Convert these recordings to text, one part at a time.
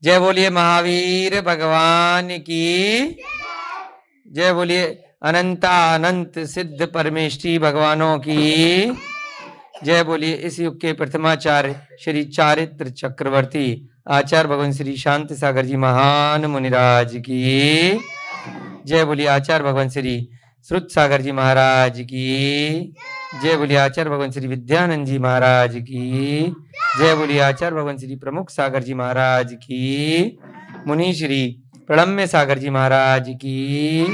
जय बोलिए महावीर भगवान की। जय बोलिए अनंत सिद्ध परमेष्ठी भगवानों की। जय बोलिए इस युग के प्रथमाचार्य श्री चारित्र चक्रवर्ती आचार्य भगवान श्री शांति सागर जी महान मुनिराज की। जय बोलिए आचार्य भगवान श्री श्रुत सागर जी महाराज की। जय बोलिए आचार्य भगवान श्री विद्यानंद जी महाराज की। जय बोलिए आचार्य भगवान श्री प्रमुख सागर जी महाराज की। मुनि श्री प्रणम्य सागर जी महाराज की।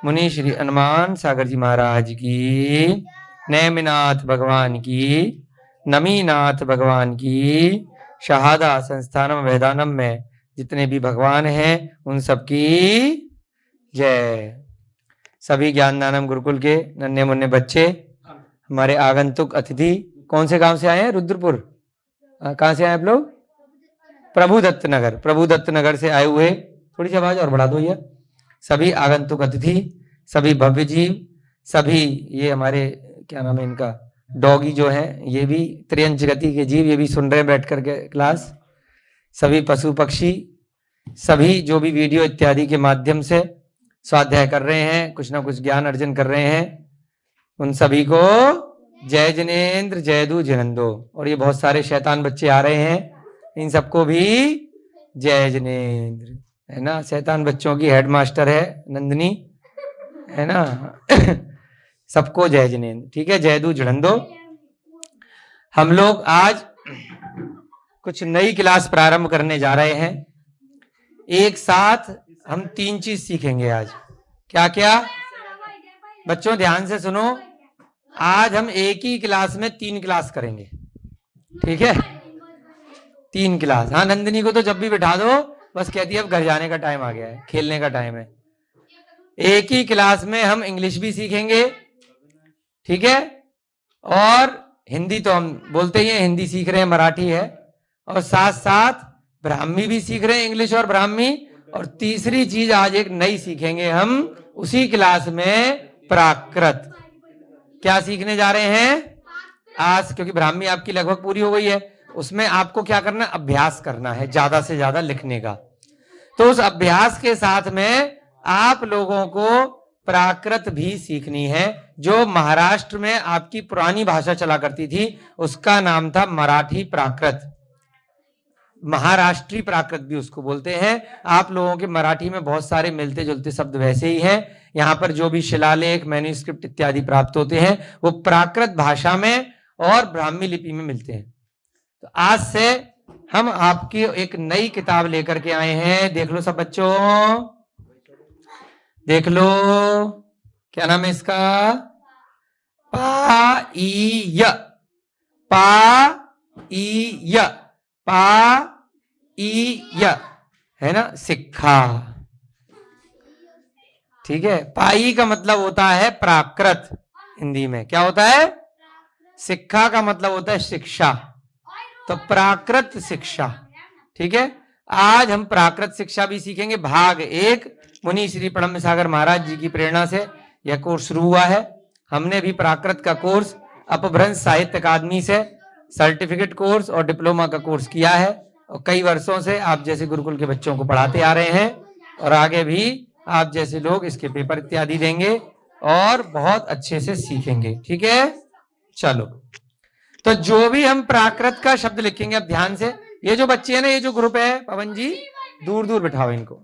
मुनि श्री हनुमान सागर जी महाराज की। नेमिनाथ भगवान की, नमीनाथ भगवान की, शहादा संस्थानम वेदानम में जितने भी भगवान हैं उन सबकी जय। सभी ज्ञानदानम गुरुकुल के नन्हे मुन्ने बच्चे, हमारे आगंतुक अतिथि, कौन से गांव से आए हैं? रुद्रपुर। कहाँ से आए आप लोग? प्रभुदत्त नगर। प्रभुदत्त नगर से आए हुए, थोड़ी सी आवाज और बढ़ा दो भैया। सभी आगंतुक अतिथि, सभी भव्य जीव, सभी ये हमारे क्या नाम है इनका, डॉगी जो है, ये भी त्रियंच गति के जीव, ये भी सुन रहे हैं बैठ करके क्लास। सभी पशु पक्षी, सभी जो भी वीडियो इत्यादि के माध्यम से स्वाध्याय कर रहे हैं, कुछ ना कुछ ज्ञान अर्जन कर रहे हैं, उन सभी को जय जिनेन्द्र जय दू जिनंदो। और ये बहुत सारे शैतान बच्चे आ रहे हैं, इन सबको भी जय जिनेन्द्र, है ना। शैतान बच्चों की हेडमास्टर है नंदिनी, है ना। सबको जय जिनेन्द्र, ठीक है, जय दू जिनंदो। हम लोग आज कुछ नई क्लास प्रारंभ करने जा रहे हैं। एक साथ हम 3 चीज सीखेंगे आज। क्या क्या? बच्चों ध्यान से सुनो, आज हम एक ही क्लास में 3 क्लास करेंगे, ठीक है? 3 क्लास। हाँ, नंदिनी को तो जब भी बिठा दो बस कहती है अब घर जाने का टाइम आ गया है, खेलने का टाइम है। एक ही क्लास में हम इंग्लिश भी सीखेंगे, ठीक है, और हिंदी तो हम बोलते ही हैं, हिंदी सीख रहे हैं, मराठी है, और साथ साथ ब्राह्मी भी सीख रहे हैं, इंग्लिश और ब्राह्मी। और तीसरी चीज आज एक नई सीखेंगे हम उसी क्लास में, प्राकृत। क्या सीखने जा रहे हैं आज? क्योंकि ब्राह्मी आपकी लगभग पूरी हो गई है, उसमें आपको क्या करना है? अभ्यास करना है, ज्यादा से ज्यादा लिखने का। तो उस अभ्यास के साथ में आप लोगों को प्राकृत भी सीखनी है, जो महाराष्ट्र में आपकी पुरानी भाषा चला करती थी, उसका नाम था मराठी प्राकृत। महाराष्ट्री प्राकृत भी उसको बोलते हैं। आप लोगों के मराठी में बहुत सारे मिलते जुलते शब्द वैसे ही हैं। यहाँ पर जो भी शिलालेख, मैन्युस्क्रिप्ट इत्यादि प्राप्त होते हैं वो प्राकृत भाषा में और ब्राह्मी लिपि में मिलते हैं। तो आज से हम आपकी एक नई किताब लेकर के आए हैं। देख लो सब बच्चों, देख लो, क्या नाम है इसका? पाईय, पाईय, पाईय, है ना, सिक्खा, ठीक है। पाई का मतलब होता है प्राकृत, हिंदी में क्या होता है? सिक्खा का मतलब होता है शिक्षा, तो प्राकृत शिक्षा, ठीक है। आज हम प्राकृत शिक्षा भी सीखेंगे। भाग 1 मुनि श्री प्रणम्य सागर महाराज जी की प्रेरणा से यह कोर्स शुरू हुआ है। हमने भी प्राकृत का कोर्स अपभ्रंश साहित्य अकादमी से सर्टिफिकेट कोर्स और डिप्लोमा का कोर्स किया है, और कई वर्षों से आप जैसे गुरुकुल के बच्चों को पढ़ाते आ रहे हैं, और आगे भी आप जैसे लोग इसके पेपर इत्यादि देंगे और बहुत अच्छे से सीखेंगे, ठीक है। चलो, तो जो भी हम प्राकृत का शब्द लिखेंगे, अब ध्यान से, ये जो बच्चे हैं ना, ये जो ग्रुप है, पवन जी दूर दूर बिठाओ इनको।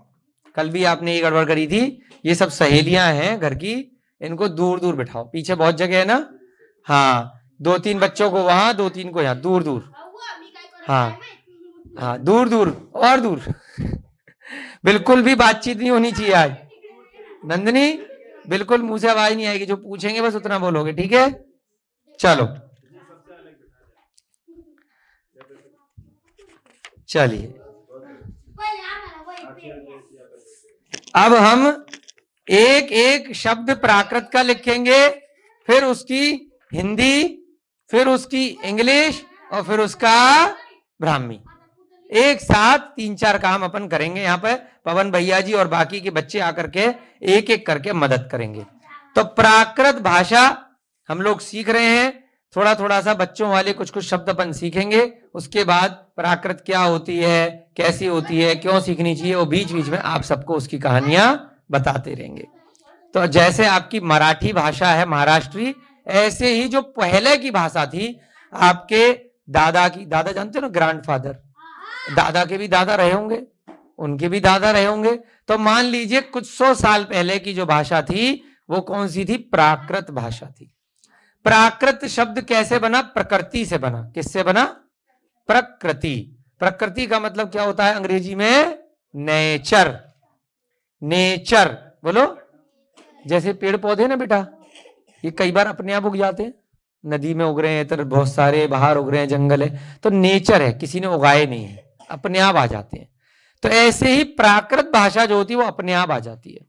कल भी आपने ये गड़बड़ करी थी, ये सब सहेलियां हैं घर की, इनको दूर दूर बिठाओ, पीछे बहुत जगह है ना। हाँ, 2-3 बच्चों को वहां, 2-3 को यहाँ, दूर दूर। हाँ हाँ, दूर दूर और दूर। बिल्कुल भी बातचीत नहीं होनी चाहिए आज। नंदिनी, बिल्कुल मुंह से आवाज नहीं आएगी, जो पूछेंगे बस उतना बोलोगे, ठीक है। चलो, चलिए, अब हम एक एक शब्द प्राकृत का लिखेंगे, फिर उसकी हिंदी, फिर उसकी इंग्लिश, और फिर उसका ब्राह्मी। एक साथ 3-4 काम अपन करेंगे। यहाँ पे पवन भैया जी और बाकी के बच्चे आकर के एक एक करके मदद करेंगे। तो प्राकृत भाषा हम लोग सीख रहे हैं। थोड़ा थोड़ा सा बच्चों वाले कुछ कुछ शब्द अपन सीखेंगे। उसके बाद प्राकृत क्या होती है, कैसी होती है, क्यों सीखनी चाहिए, वो बीच बीच में आप सबको उसकी कहानियां बताते रहेंगे। तो जैसे आपकी मराठी भाषा है महाराष्ट्री, ऐसे ही जो पहले की भाषा थी आपके दादा की, दादा जानते हो ना, ग्रैंडफादर, दादा के भी दादा रहे होंगे, उनके भी दादा रहे होंगे। तो मान लीजिए कुछ 100 साल पहले की जो भाषा थी वो कौन सी थी, प्राकृत भाषा थी। प्राकृत शब्द कैसे बना, प्रकृति से बना। किससे बना, प्रकृति। प्रकृति का मतलब क्या होता है अंग्रेजी में, नेचर। नेचर बोलो। जैसे पेड़ पौधे ना बेटा, ये कई बार अपने आप उग जाते हैं, नदी में उग रहे हैं, इधर बहुत सारे बाहर उग रहे हैं, जंगल है, तो नेचर है, किसी ने उगाए नहीं है, अपने आप आ जाते हैं। तो ऐसे ही प्राकृत भाषा जो होती है वो अपने आप आ जाती है।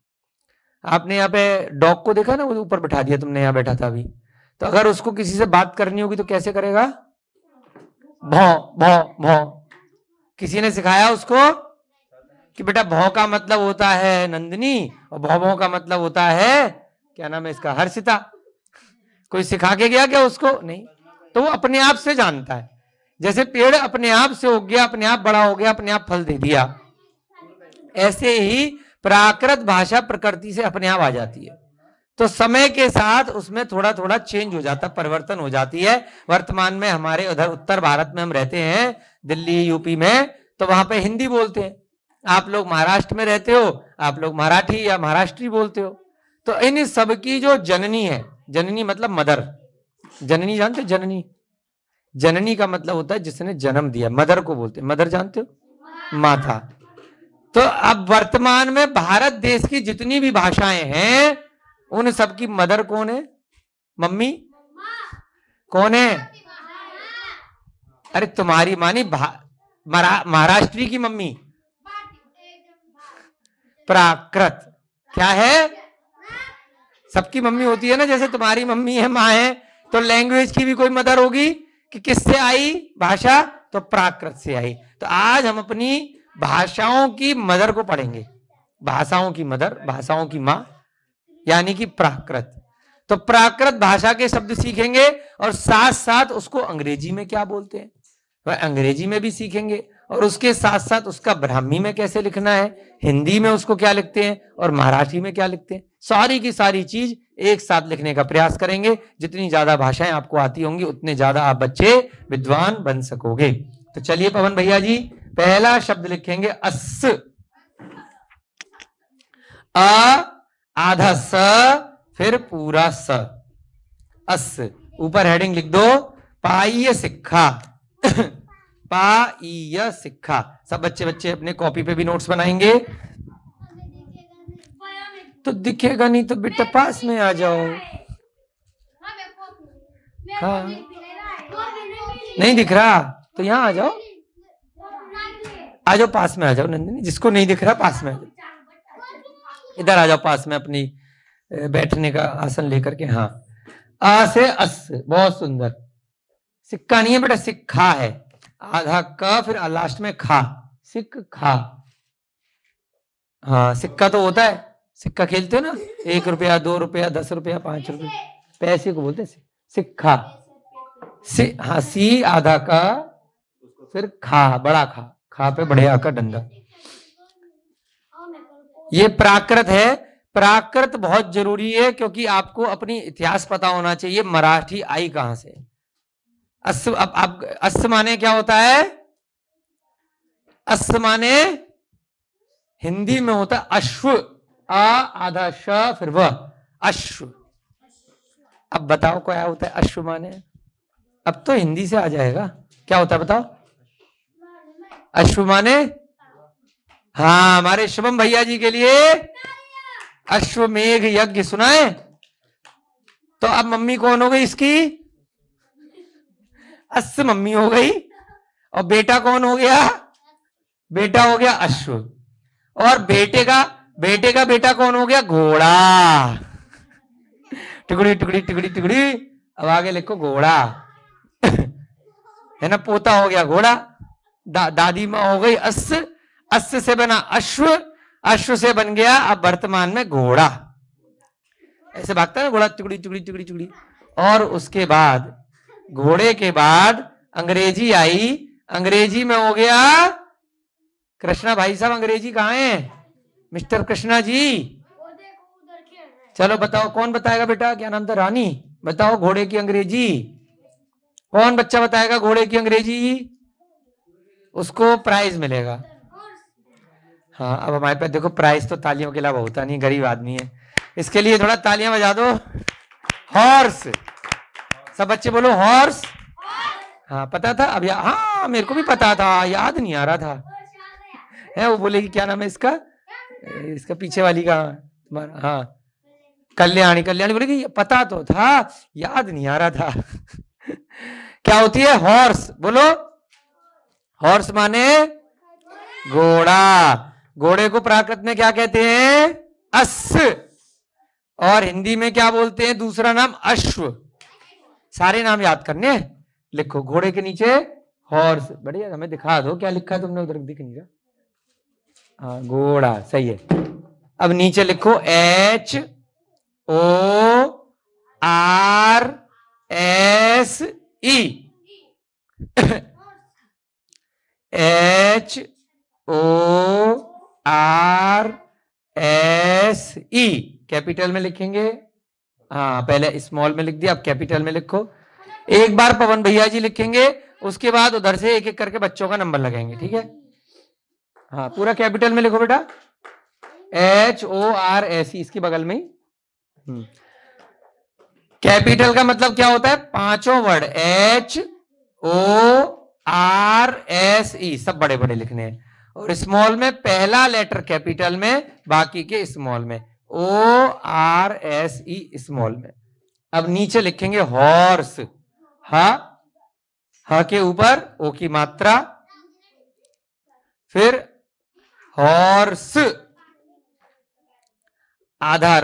आपने यहाँ पे डॉग को देखा ना, वो ऊपर बैठा दिया तुमने, यहाँ बैठा था अभी, तो अगर उसको किसी से बात करनी होगी तो कैसे करेगा, भौ भौ भौ। किसी ने सिखाया उसको कि बेटा भौ का मतलब होता है नंदिनी और भौ भौ का मतलब होता है, क्या नाम है इसका, हर्षिता। कोई सिखा के गया क्या उसको, नहीं। तो वो अपने आप से जानता है। जैसे पेड़ अपने आप से उग गया, अपने आप बड़ा हो गया, अपने आप फल दे दिया, ऐसे ही प्राकृत भाषा प्रकृति से अपने आप आ जाती है। तो समय के साथ उसमें थोड़ा थोड़ा चेंज हो जाता, परिवर्तन हो जाती है। वर्तमान में हमारे उधर उत्तर भारत में हम रहते हैं, दिल्ली यूपी में, तो वहां पे हिंदी बोलते हैं। आप लोग महाराष्ट्र में रहते हो, आप लोग मराठी या महाराष्ट्री बोलते हो। तो इन सब की जो जननी है, जननी मतलब मदर, जननी जानते हो, जननी, जननी का मतलब होता है जिसने जन्म दिया, मदर को बोलते हैं। मदर जानते हो, माता। तो अब वर्तमान में भारत देश की जितनी भी भाषाएं हैं उन सब की मदर कौन है, मम्मी कौन है, अरे तुम्हारी मानी महाराष्ट्री की मम्मी प्राकृत। क्या है, सबकी मम्मी होती है ना, जैसे तुम्हारी मम्मी है, माँ है, तो लैंग्वेज की भी कोई मदर होगी कि किससे आई भाषा, तो प्राकृत से आई। तो आज हम अपनी भाषाओं की मदर को पढ़ेंगे, भाषाओं की मदर, भाषाओं की माँ, यानी कि प्राकृत। तो प्राकृत भाषा के शब्द सीखेंगे और साथ साथ उसको अंग्रेजी में क्या बोलते हैं वह अंग्रेजी में भी सीखेंगे, और उसके साथ साथ उसका ब्राह्मी में कैसे लिखना है, हिंदी में उसको क्या लिखते हैं और मराठी में क्या लिखते हैं, सारी की सारी चीज एक साथ लिखने का प्रयास करेंगे। जितनी ज्यादा भाषाएं आपको आती होंगी उतने ज्यादा आप बच्चे विद्वान बन सकोगे। तो चलिए पवन भैया जी, पहला शब्द लिखेंगे अस, आधा स, फिर पूरा स, अस। ऊपर हेडिंग लिख दो, पाइय सिक्खा। पाइय सिक्खा। सब बच्चे बच्चे अपने कॉपी पे भी नोट्स बनाएंगे। तो दिखेगा नहीं तो बेटा पास में आ जाओ। हाँ नहीं दिख रहा तो यहाँ आ जाओ, आ जाओ पास में आ जाओ नंदिनी, जिसको नहीं दिख रहा पास में आ जाओ, इधर आ जाओ पास में अपनी बैठने का आसन लेकर के। हाँ, आ से अस, बहुत सुंदर। सिक्का नहीं है बेटा, सिक्खा है, आधा का फिर लास्ट में खा, सिक खा। हाँ सिक्का तो होता है, सिक्का खेलते हो ना, 1 रुपया 2 रुपया 10 रुपया 5 रुपया, पैसे को बोलते हैं सिक्खा। हाँ सी आधा का, फिर खा, बड़ा खा, खा पे बड़े आका डंडा। ये प्राकृत है। प्राकृत बहुत जरूरी है क्योंकि आपको अपनी इतिहास पता होना चाहिए, मराठी आई कहां से। अस, अब अस माने क्या होता है, अस माने हिंदी में होता है अश्व, आ आधा श फिर व, अश्व। अब बताओ क्या होता है अश्व माने, अब तो हिंदी से आ जाएगा, क्या होता है बताओ। अश्व माने, हाँ हमारे शुभम भैया जी के लिए अश्वमेघ यज्ञ सुनाए। तो अब मम्मी कौन हो गई इसकी, अस मम्मी हो गई, और बेटा कौन हो गया, बेटा हो गया अश्व, और बेटे का बेटा कौन हो गया, घोड़ा। टुकड़ी टुकड़ी टुकड़ी टुकड़ी, अब आगे लिखो घोड़ा। है ना, पोता हो गया घोड़ा, दादी माँ हो गई अस, अस से बना अश्व, अश्व से बन गया अब वर्तमान में घोड़ा। ऐसे भागता है ना घोड़ा, टुकड़ी टुकड़ी टुकड़ी टुकड़ी। और उसके बाद घोड़े के बाद अंग्रेजी आई, अंग्रेजी में हो गया कृष्णा भाई साहब। अंग्रेजी कहाँ है मिस्टर कृष्णा जी? चलो बताओ, कौन बताएगा बेटा? क्या नाम था? रानी, बताओ घोड़े की अंग्रेजी। कौन बच्चा बताएगा घोड़े की अंग्रेजी? उसको प्राइज मिलेगा। हाँ, अब हमारे पास देखो प्राइज तो तालियों के अलावा होता नहीं, गरीब आदमी है, इसके लिए थोड़ा तालियां बजा दो। हॉर्स, सब बच्चे बोलो हॉर्स। हाँ पता था अब हाँ मेरे को भी पता था, याद नहीं आ रहा था। है वो बोलेगी क्या नाम है इसका, इसका पीछे वाली का तुम्हारा? हाँ कल्याणी, कल्याणी बोलेगी पता तो था, याद नहीं आ रहा था। क्या होती है? हॉर्स। बोलो, हॉर्स माने घोड़ा। घोड़े को प्राकृत में क्या कहते हैं? अश्व। और हिंदी में क्या बोलते हैं दूसरा नाम? अश्व। सारे नाम याद करने हैं। लिखो घोड़े के नीचे हॉर्स। बढ़िया, हमें दिखा दो क्या लिखा है तुमने, उधर दिख नहीं रहा। हाँ घोड़ा, सही है। अब नीचे लिखो H O R S E। H O R S E capital में लिखेंगे। हाँ पहले स्मॉल में लिख दिया, अब कैपिटल में लिखो। एक बार पवन भैया जी लिखेंगे, उसके बाद उधर से एक एक करके बच्चों का नंबर लगाएंगे, ठीक है? हाँ पूरा कैपिटल में लिखो बेटा, HORS इसके बगल में ही। कैपिटल का मतलब क्या होता है? पांचों वर्ड HORSE सब बड़े बड़े लिखने हैं, और स्मॉल में पहला लेटर कैपिटल में, बाकी के स्मॉल में। ORSE स्मॉल में। अब नीचे लिखेंगे हॉर्स। हा के ऊपर ओ की मात्रा, फिर हॉर्स आधा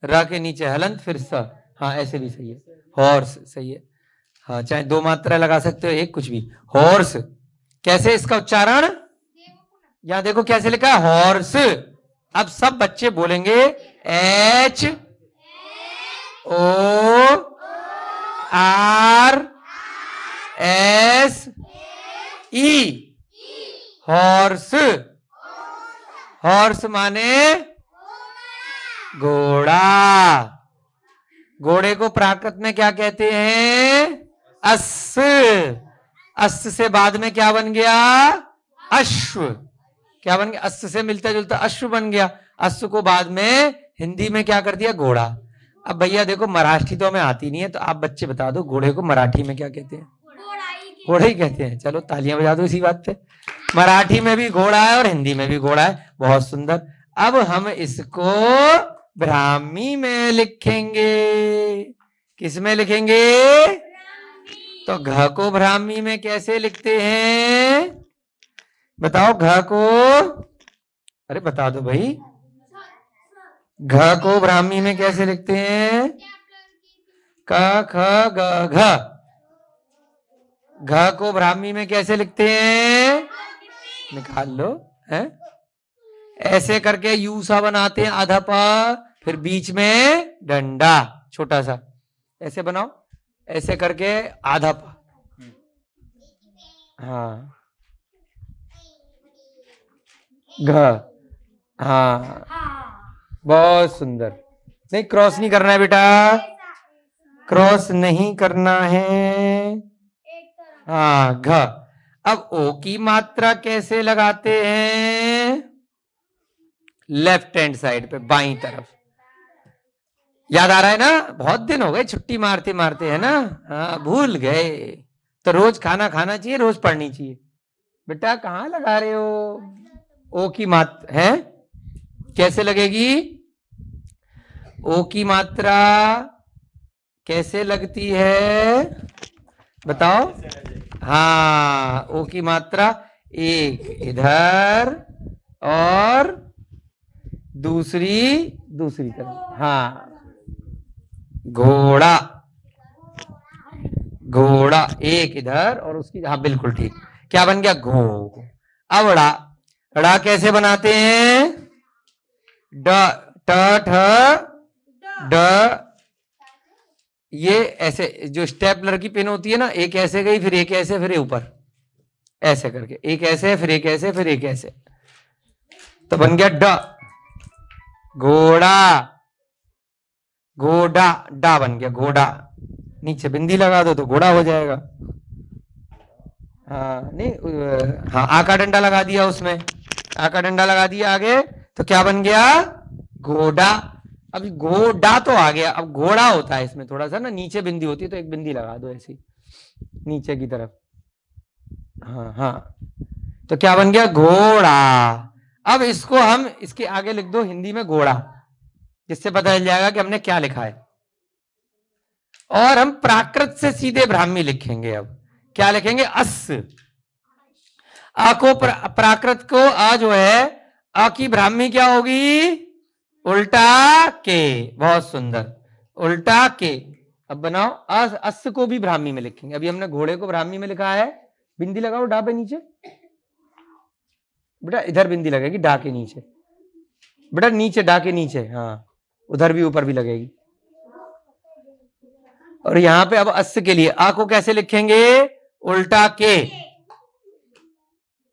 र के नीचे हलंत, फिर स। हाँ ऐसे भी सही है, हॉर्स सही है। हाँ चाहे दो मात्रा लगा सकते हो, एक कुछ भी। हॉर्स। कैसे इसका उच्चारण? यहां देखो कैसे लिखा है, हॉर्स। अब सब बच्चे बोलेंगे HORSE। हॉर्स। हॉर्स माने घोड़ा। घोड़े को प्राकृत में क्या कहते हैं? अश्व। अश्व से बाद में क्या बन गया? अश्व। क्या बन गया? अश्व से मिलता जुलता अश्व बन गया। अश्व को बाद में हिंदी में क्या कर दिया? घोड़ा। अब भैया देखो मराठी तो हमें आती नहीं है, तो आप बच्चे बता दो घोड़े को मराठी में क्या कहते हैं? घोड़ा ही कहते हैं। चलो तालियां बजा दो इसी बात पे। मराठी में भी घोड़ा है और हिंदी में भी घोड़ा है, बहुत सुंदर। अब हम इसको ब्राह्मी में लिखेंगे। किस में लिखेंगे? तो घ को ब्राह्मी में कैसे लिखते हैं? बताओ घ को। अरे बता दो भाई, घ को ब्राह्मी में कैसे लिखते हैं? क ख ग घ। घ को ब्राह्मी में कैसे लिखते हैं? निकाल लो है, ऐसे करके यू सा बनाते हैं, आधा पा, फिर बीच में डंडा छोटा सा, ऐसे बनाओ, ऐसे करके आधा पा। हाँ घ। हाँ बहुत सुंदर। नहीं क्रॉस नहीं करना है बेटा, क्रॉस नहीं करना है। हाँ घ। अब ओ की मात्रा कैसे लगाते हैं? लेफ्ट हैंड साइड पे बाईं तरफ। याद आ रहा है ना? बहुत दिन हो गए छुट्टी मारते मारते, है ना? हाँ भूल गए। तो रोज खाना खाना चाहिए, रोज पढ़नी चाहिए। बेटा कहाँ लगा रहे हो? ओ की मात्रा है कैसे लगेगी? ओ की मात्रा कैसे लगती है बताओ? हाँ ओ की मात्रा एक इधर और दूसरी दूसरी तरफ। हाँ घोड़ा। घोड़ा एक इधर और उसकी, हाँ बिल्कुल ठीक। क्या बन गया? घो। अब ड़ा। ड़ा कैसे बनाते हैं? ड ट ठ ड, ये ऐसे जो स्टेपलर की पेन होती है ना, एक ऐसे गई, फिर एक ऐसे, फिर ऊपर ऐसे करके, एक ऐसे, फिर एक ऐसे, फिर एक ऐसे, तो बन गया ड। घोड़ा, घोड़ा, डा बन गया घोड़ा। नीचे बिंदी लगा दो तो घोड़ा हो जाएगा। हाँ नहीं, हाँ आका डंडा लगा दिया उसमें, आका डंडा लगा दिया आगे, तो क्या बन गया? घोड़ा। अभी घोड़ा तो आ गया, अब घोड़ा होता है इसमें थोड़ा सा ना, नीचे बिंदी होती है, तो एक बिंदी लगा दो ऐसी नीचे की तरफ। हाँ हाँ, तो क्या बन गया? घोड़ा। अब इसको हम इसके आगे लिख दो हिंदी में घोड़ा, जिससे पता चल जाएगा कि हमने क्या लिखा है। और हम प्राकृत से सीधे ब्राह्मी लिखेंगे। अब क्या लिखेंगे? अस। आ को प्राकृत को आ जो है, आ की ब्राह्मी क्या होगी? उल्टा के। बहुत सुंदर, उल्टा के। अब बनाओ अस को भी ब्राह्मी में लिखेंगे। अभी हमने घोड़े को ब्राह्मी में लिखा है, बिंदी लगाओ डा पे नीचे, बेटा इधर बिंदी लगेगी डा के नीचे, बेटा नीचे डा के नीचे, हाँ उधर भी ऊपर भी लगेगी। और यहां पे अब अस के लिए आ को कैसे लिखेंगे? उल्टा के,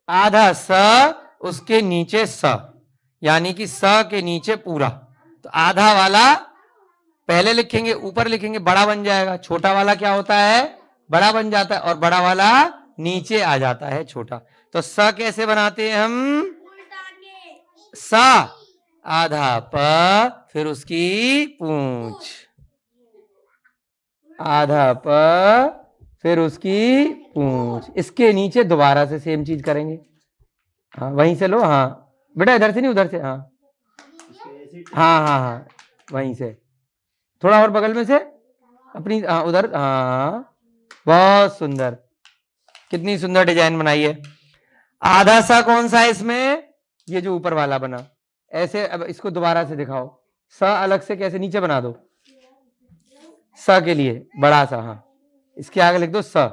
आधा स, उसके नीचे स, यानी कि स के नीचे पूरा। तो आधा वाला पहले लिखेंगे, ऊपर लिखेंगे, बड़ा बन जाएगा। छोटा वाला क्या होता है? बड़ा बन जाता है, और बड़ा वाला नीचे आ जाता है छोटा। तो स कैसे बनाते हैं हम? स, आधा प, फिर उसकी पूंछ, आधा प, फिर उसकी पूंछ। इसके नीचे दोबारा से सेम चीज करेंगे। हाँ वहीं से लो, हाँ बेटा इधर से नहीं, उधर से, हाँ हाँ हाँ हाँ वहीं से, थोड़ा और बगल में से अपनी, हाँ उधर, हाँ बहुत सुंदर, कितनी सुंदर डिजाइन बनाई है। आधा सा कौन सा है इसमें? ये जो ऊपर वाला बना ऐसे। अब इसको दोबारा से दिखाओ, स अलग से कैसे नीचे बना दो, स के लिए बड़ा सा, हाँ इसके आगे लिख दो स।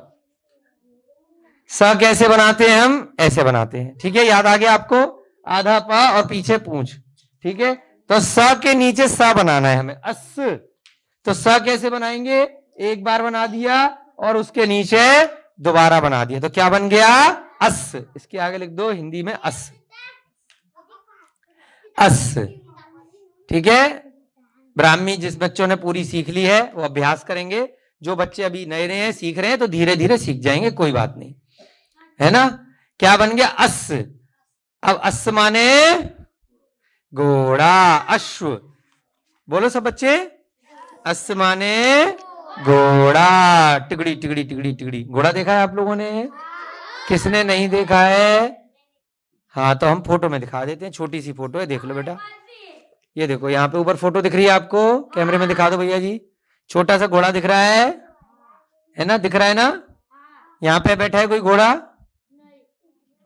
स कैसे बनाते हैं हम? ऐसे बनाते हैं, ठीक है, याद आ गया आपको? आधा प और पीछे पूंछ, ठीक है। तो स के नीचे स बनाना है हमें, अस। तो स कैसे बनाएंगे? एक बार बना दिया और उसके नीचे दोबारा बना दिया, तो क्या बन गया? अस। इसके आगे लिख दो हिंदी में अस, अस, ठीक है। ब्राह्मी जिस बच्चों ने पूरी सीख ली है वो अभ्यास करेंगे, जो बच्चे अभी नए नए सीख रहे हैं तो धीरे धीरे सीख जाएंगे, कोई बात नहीं, है ना। क्या बन गया? अस। अब अस माने घोड़ा, अश्व, बोलो सब बच्चे, अस माने घोड़ा। टिगड़ी टिगड़ी टिगड़ी टिगड़ी, घोड़ा देखा है आप लोगों ने? किसने नहीं देखा है? हाँ तो हम फोटो में दिखा देते हैं, छोटी सी फोटो है, देख लो बेटा। ये देखो यहाँ पे ऊपर फोटो दिख रही है आपको, कैमरे में दिखा दो भैया जी। छोटा सा घोड़ा दिख रहा है ना? दिख रहा है ना? यहाँ पे बैठा है कोई घोड़ा?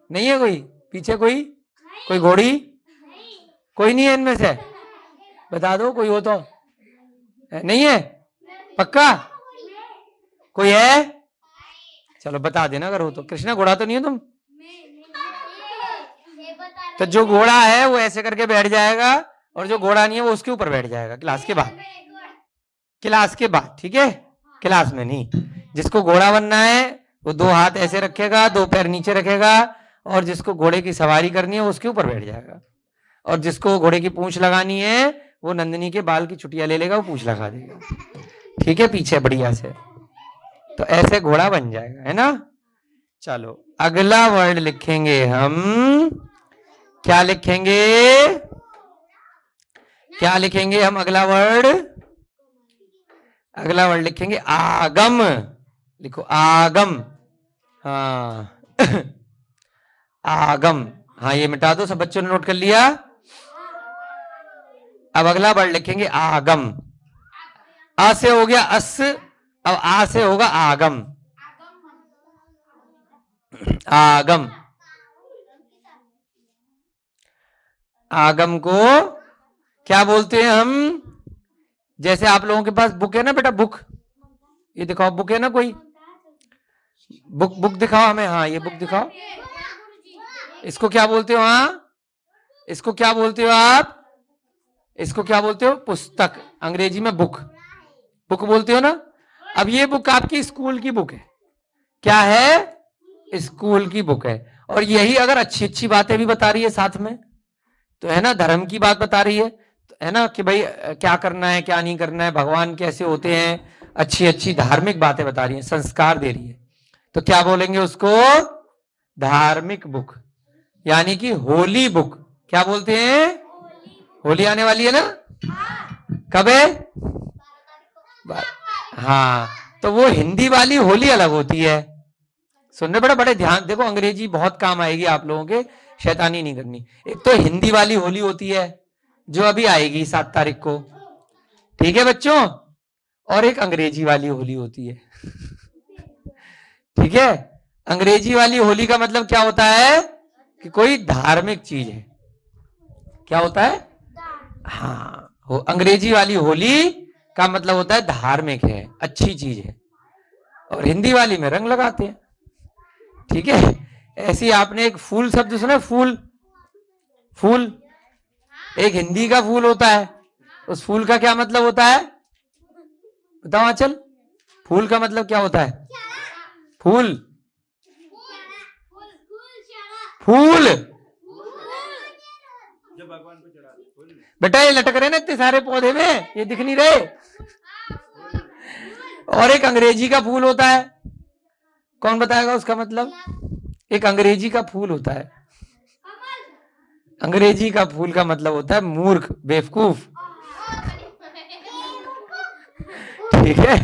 नहीं है कोई? पीछे कोई घोड़ी? कोई नहीं है इनमें से? बता दो कोई हो तो। नहीं है? पक्का? कोई है? चलो बता देना अगर हो तो। कृष्णा घोड़ा तो नहीं हो तुम? तो जो घोड़ा है वो ऐसे करके बैठ जाएगा, और जो घोड़ा नहीं है वो उसके ऊपर बैठ जाएगा क्लास के बाद, क्लास के बाद, ठीक है, क्लास में नहीं। जिसको घोड़ा बनना है वो दो हाथ ऐसे रखेगा, दो पैर नीचे रखेगा, और जिसको घोड़े की सवारी करनी है वो उसके ऊपर बैठ जाएगा। और जिसको घोड़े की पूंछ लगानी है वो नंदिनी के बाल की छुट्टियां ले लेगा, वो पूंछ लगा देगा, ठीक है, पीछे बढ़िया से। तो ऐसे घोड़ा बन जाएगा, है ना। चलो अगला वर्ड लिखेंगे हम, क्या लिखेंगे? क्या लिखेंगे हम? अगला वर्ड, अगला वर्ड लिखेंगे आगम। लिखो आगम, हाँ आगम, हाँ ये मिटा दो, सब बच्चों ने नोट कर लिया। अब अगला वर्ड लिखेंगे आगम। आ से हो गया अस, अब आ से होगा आगम, आगम। आगम को क्या बोलते हैं हम? जैसे आप लोगों के पास बुक है ना बेटा, बुक, ये दिखाओ, बुक है ना कोई? बुक दिखाओ हमें, हाँ ये बुक दिखाओ। इसको क्या बोलते हो? हाँ इसको क्या बोलते हो आप? इसको क्या बोलते हो? पुस्तक, अंग्रेजी में बुक, बुक बोलते हो ना। अब ये बुक आपकी स्कूल की बुक है। क्या है? स्कूल की बुक है। और यही अगर अच्छी अच्छी बातें भी बता रही है साथ में, तो है ना, धर्म की बात बता रही है ना, कि भाई क्या करना है क्या नहीं करना है, भगवान कैसे होते हैं, अच्छी अच्छी धार्मिक बातें बता रही है, संस्कार दे रही है, तो क्या बोलेंगे उसको? धार्मिक बुक, यानी कि होली बुक। क्या बोलते हैं? होली आने वाली है ना? कब है? हाँ, तो वो हिंदी वाली होली अलग होती है। सुनने बड़े बड़े ध्यान, देखो अंग्रेजी बहुत काम आएगी आप लोगों के, शैतानी नहीं करनी। एक तो हिंदी वाली होली होती है जो अभी आएगी 7 तारीख को, ठीक है बच्चों, और एक अंग्रेजी वाली होली होती है। ठीक है, अंग्रेजी वाली होली का मतलब क्या होता है कि कोई धार्मिक चीज है। क्या होता है? हाँ, अंग्रेजी वाली होली का मतलब होता है धार्मिक है, अच्छी चीज है, और हिंदी वाली में रंग लगाते हैं। ठीक है, ऐसी आपने एक फूल शब्द सुना? फूल, फूल एक हिंदी का फूल होता है, उस फूल का क्या मतलब होता है? बताओ आंचल, फूल का मतलब क्या होता है? फूल, फूल बेटा, ये लटक रहे ना इतने सारे पौधे में, ये दिख नहीं रहे। और एक अंग्रेजी का फूल होता है, कौन बताएगा उसका मतलब? एक अंग्रेजी का फूल होता है, अंग्रेजी का फूल का मतलब होता है मूर्ख, बेवकूफ। ठीक है,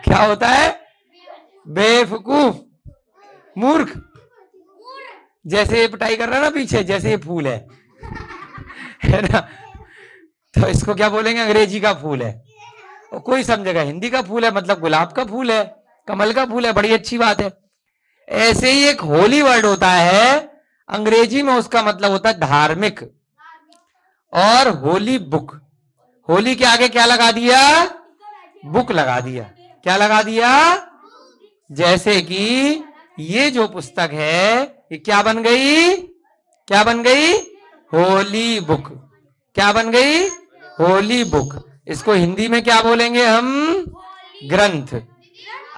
क्या होता है? बेवकूफ, मूर्ख। जैसे ये पिटाई कर रहा है ना पीछे, जैसे ये फूल है ना, तो इसको क्या बोलेंगे? अंग्रेजी का फूल है। और कोई समझेगा हिंदी का फूल है मतलब गुलाब का फूल है, कमल का फूल है, बड़ी अच्छी बात है। ऐसे ही एक होली वर्ड होता है, अंग्रेजी में उसका मतलब होता है धार्मिक। और होली बुक, होली के आगे क्या लगा दिया? बुक लगा दिया। क्या लगा दिया? जैसे कि ये जो पुस्तक है, ये क्या बन गई? क्या बन गई? होली बुक। क्या बन गई? होली बुक। इसको हिंदी में क्या बोलेंगे हम? ग्रंथ।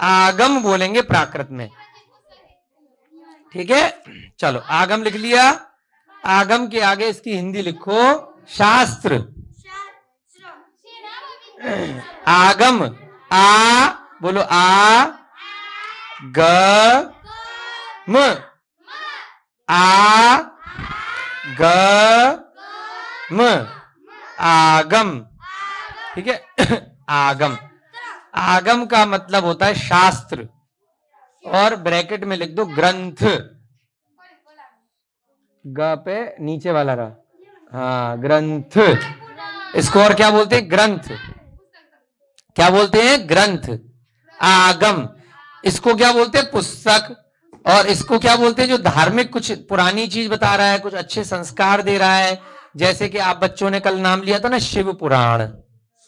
आगम बोलेंगे प्राकृत में। ठीक है, चलो आगम लिख लिया। आगम के आगे इसकी हिंदी लिखो शास्त्र। आगम, आ बोलो, आ ग म, आ ग म, आगम। ठीक है, आगम, आगम का मतलब होता है शास्त्र, और ब्रैकेट में लिख दो ग्रंथ। ग पे नीचे वाला रहा, हाँ ग्रंथ। इसको और क्या बोलते हैं? ग्रंथ। क्या बोलते हैं? ग्रंथ। आगम, इसको क्या बोलते हैं? पुस्तक। और इसको क्या बोलते हैं? जो धार्मिक कुछ पुरानी चीज बता रहा है, कुछ अच्छे संस्कार दे रहा है। जैसे कि आप बच्चों ने कल नाम लिया था ना, शिव पुराण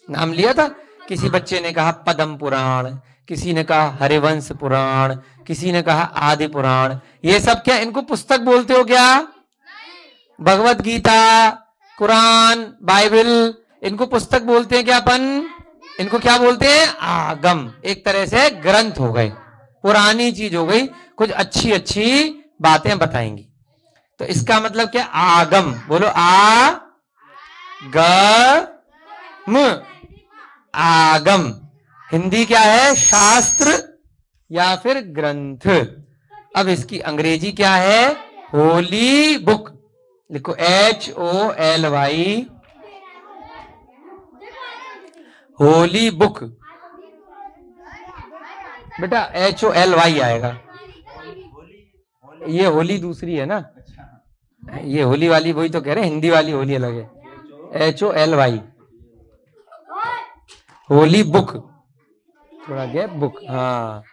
नाम लिया था। किसी बच्चे ने कहा पद्म पुराण, किसी ने कहा हरिवंश पुराण, किसी ने कहा आदि पुराण। ये सब क्या इनको पुस्तक बोलते हो क्या? भगवत गीता, कुरान, बाइबल, इनको पुस्तक बोलते हैं क्या अपन? इनको क्या बोलते हैं? आगम। एक तरह से ग्रंथ हो गए, पुरानी चीज हो गई, कुछ अच्छी अच्छी बातें बताएंगी। तो इसका मतलब क्या? आगम। बोलो, आ ग म, आगम। हिंदी क्या है? शास्त्र या फिर ग्रंथ। अब इसकी अंग्रेजी क्या है? होली बुक। लिखो HOLY, होली बुक। बेटा HOLY आएगा, ये होली दूसरी है ना, ये होली वाली वही तो कह रहे हैं, हिंदी वाली होली अलग है। HOLY, होली बुक, थोड़ा गैप, बुक। हाँ,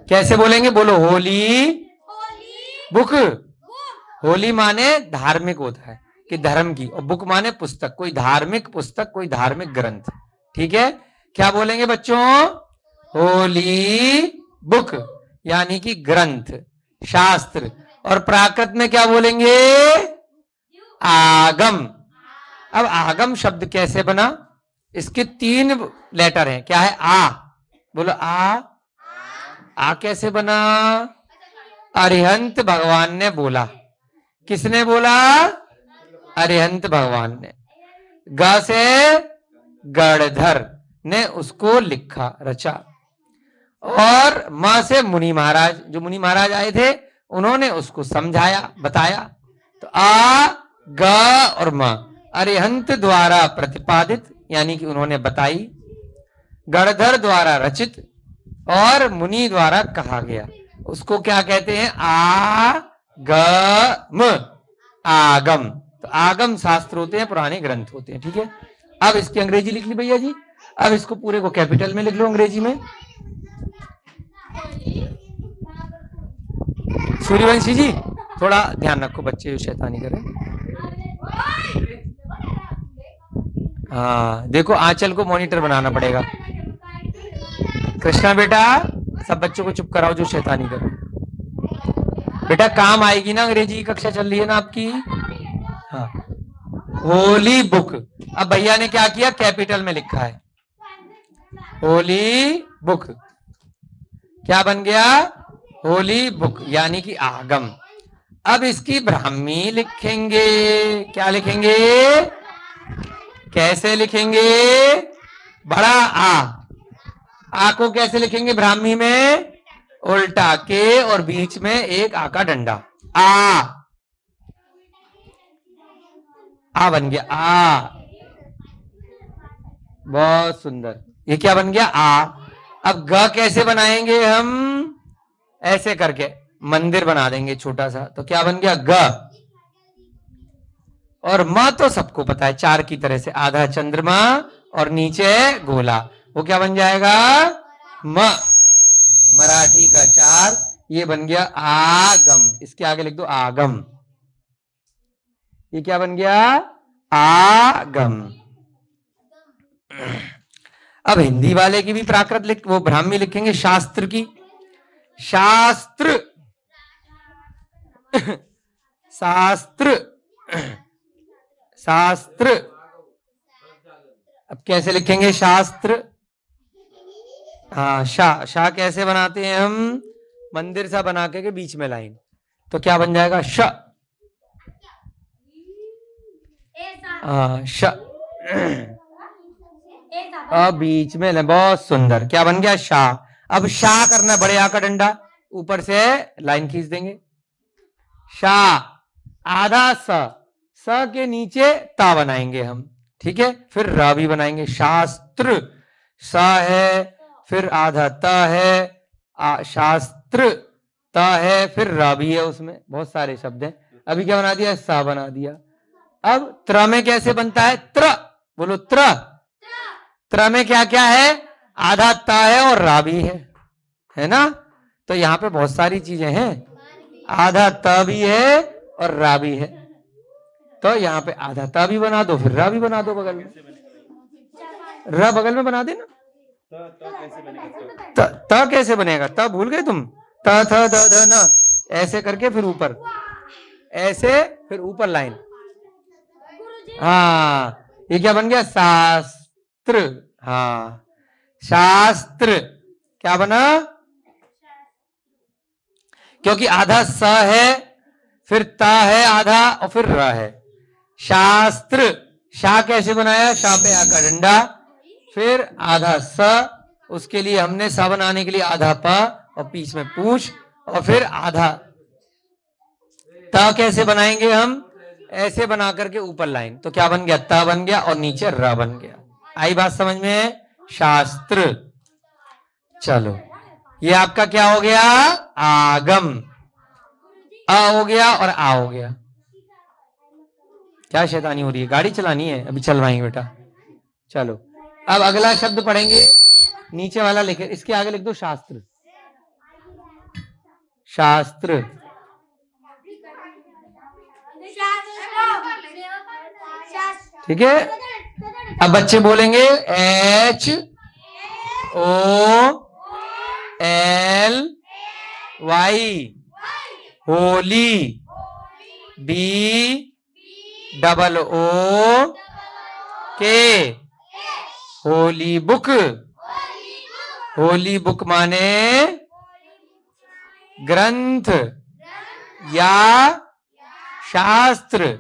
कैसे बोलेंगे? बोलो, होली बुक। होली माने धार्मिक होता है कि धर्म की, और बुक माने पुस्तक, कोई धार्मिक पुस्तक, कोई धार्मिक ग्रंथ। ठीक है, क्या बोलेंगे बच्चों? होली बुक, यानी कि ग्रंथ, शास्त्र। और प्राकृत में क्या बोलेंगे? आगम। अब आगम शब्द कैसे बना? इसके 3 लेटर हैं। क्या है? आ, बोलो आ कैसे बना? अरिहंत भगवान ने बोला। किसने बोला? अरिहंत भगवान ने। ग से गणधर ने उसको लिखा, रचा। और मां से मुनि महाराज, जो मुनि महाराज आए थे उन्होंने उसको समझाया, बताया। तो आ ग और मां अरिहंत द्वारा प्रतिपादित, यानी कि उन्होंने बताई, गणधर द्वारा रचित और मुनि द्वारा कहा गया, उसको क्या कहते हैं? आगम। आगम, तो आगम शास्त्र होते हैं, पुराने ग्रंथ होते हैं। ठीक है, अब इसकी अंग्रेजी लिख ली भैया जी। अब इसको पूरे को कैपिटल में लिख लो अंग्रेजी में। सूर्यवंशी जी थोड़ा ध्यान रखो, बच्चे जो शैतानी करें। हाँ देखो, आंचल को मॉनिटर बनाना पड़ेगा। कृष्णा बेटा, सब बच्चों को चुप कराओ जो शैतानी करे। बेटा काम आएगी ना, अंग्रेजी की कक्षा चल रही है ना आपकी। हाँ, होली बुक। अब भैया ने क्या किया? कैपिटल में लिखा है होली बुक। क्या बन गया? होली बुक, यानी कि आगम। अब इसकी ब्राह्मी लिखेंगे। क्या लिखेंगे? कैसे लिखेंगे? बड़ा आ को कैसे लिखेंगे ब्राह्मी में? उल्टा के और बीच में एक आ का डंडा। आ बन गया आ। बहुत सुंदर, ये क्या बन गया? आ। अब ग कैसे बनाएंगे हम? ऐसे करके मंदिर बना देंगे छोटा सा, तो क्या बन गया? ग। और म तो सबको पता है, चार की तरह से, आधा चंद्रमा और नीचे गोला, वो क्या बन जाएगा? म। मराठी का चार, ये बन गया आगम। इसके आगे लिख दो आगम। ये क्या बन गया? आगम। अब हिंदी वाले की भी प्राकृत लिख, वो ब्राह्मी लिखेंगे शास्त्र की। शास्त्र शास्त्र शास्त्र। अब कैसे लिखेंगे शास्त्र? हाँ, शाह कैसे बनाते हैं हम? मंदिर सा बना के बीच में लाइन, तो क्या बन जाएगा? श। श। अब बीच में, बहुत सुंदर, क्या बन गया? शाह। अब शाह करना, बड़े आ का डंडा, ऊपर से लाइन खींच देंगे। शाह, आधा स के नीचे ता बनाएंगे हम। ठीक है, फिर रा भी बनाएंगे। शास्त्र, स है, फिर आधा त है, शास्त्र त है, फिर रा भी है, उसमें बहुत सारे शब्द हैं। अभी क्या बना दिया? सा बना दिया। अब त्र में कैसे बनता है? त्र, बोलो त्र। त्र में क्या क्या है? आधा त है और रा भी है ना? तो यहाँ पे बहुत सारी चीजें हैं, आधा त भी है और रा भी है। तो यहाँ पे आधा ता भी बना दो, फिर रा भी बना दो बगल में, रा बगल में बना देना। त कैसे बनेगा? त भूल गए तुम? त थ द ध न, ऐसे करके फिर ऊपर, ऐसे फिर ऊपर लाइन। हाँ, ये क्या बन गया? शास्त्र। हाँ, शास्त्र क्या बना? क्योंकि आधा स है, फिर ता है आधा और फिर र है। शास्त्र। शाह कैसे बनाया? शाह पे आ का डंडा, फिर आधा स, उसके लिए हमने सा बनाने के लिए आधा प और बीच में पूछ, और फिर आधा ता। कैसे बनाएंगे हम? ऐसे बना करके ऊपर लाइन, तो क्या बन गया? ता बन गया और नीचे र बन गया। आई बात समझ में? शास्त्र। चलो, ये आपका क्या हो गया? आगम। अ हो गया और आ हो गया। क्या शैतानी हो रही है? गाड़ी चलानी है? अभी चलवाएंगे बेटा। चलो, अब अगला शब्द पढ़ेंगे, नीचे वाला लिखे, इसके आगे लिख दो शास्त्र। शास्त्र। ठीक है, अब बच्चे बोलेंगे H O L Y, Holi. B O K, Holi book. Holi book माने ग्रंथ या शास्त्र।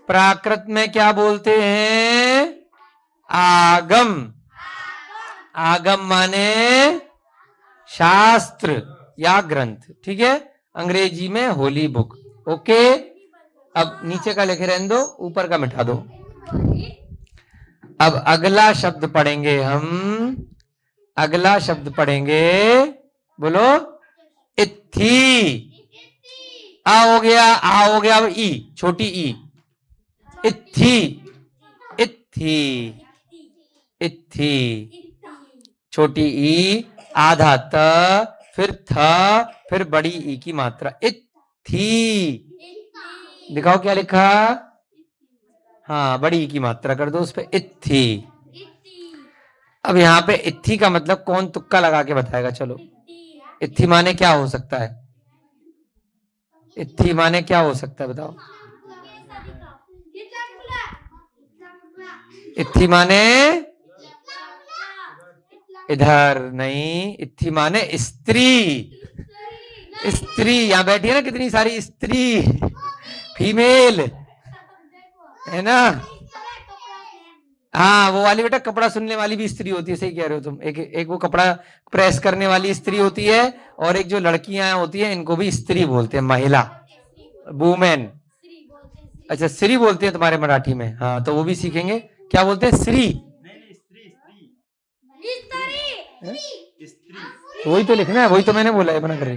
प्राकृत में क्या बोलते हैं? आगम। आगम माने शास्त्र या ग्रंथ, ठीक है। अंग्रेजी में होली बुक। ओके, अब नीचे का लिखे रहने दो, ऊपर का मिटा दो। अब अगला शब्द पढ़ेंगे हम। अगला शब्द पढ़ेंगे, बोलो इत्थी। आ हो गया, आ हो गया, अब ई, छोटी ई। इत्थी, इत्थी, इत्थी, छोटी ई, आधा त, फिर थ, फिर बड़ी ई की मात्रा। इत्थी। दिखाओ क्या लिखा? हाँ, बड़ी ई की मात्रा कर दो उस पे, इत्थी। अब यहाँ पे इत्थी का मतलब कौन तुक्का लगा के बताएगा? चलो, इत्थी माने क्या हो सकता है? इत्थी माने क्या हो सकता है, बताओ। इत्थी माने इधर नहीं, इत्थी माने स्त्री। स्त्री, यहां बैठी है ना कितनी सारी स्त्री, फीमेल, है ना। हाँ, वो वाली बेटा कपड़ा सुनने वाली भी स्त्री होती है, सही कह रहे हो तुम। एक वो कपड़ा प्रेस करने वाली स्त्री होती है, और एक जो लड़कियां होती हैं इनको भी स्त्री बोलते हैं, महिला, वुमेन। अच्छा, स्त्री बोलते हैं तुम्हारे मराठी में? हाँ, तो वो भी सीखेंगे। क्या बोलते हैं? स्त्री। वही तो लिखना है, वही तो मैंने बोला है, बना कर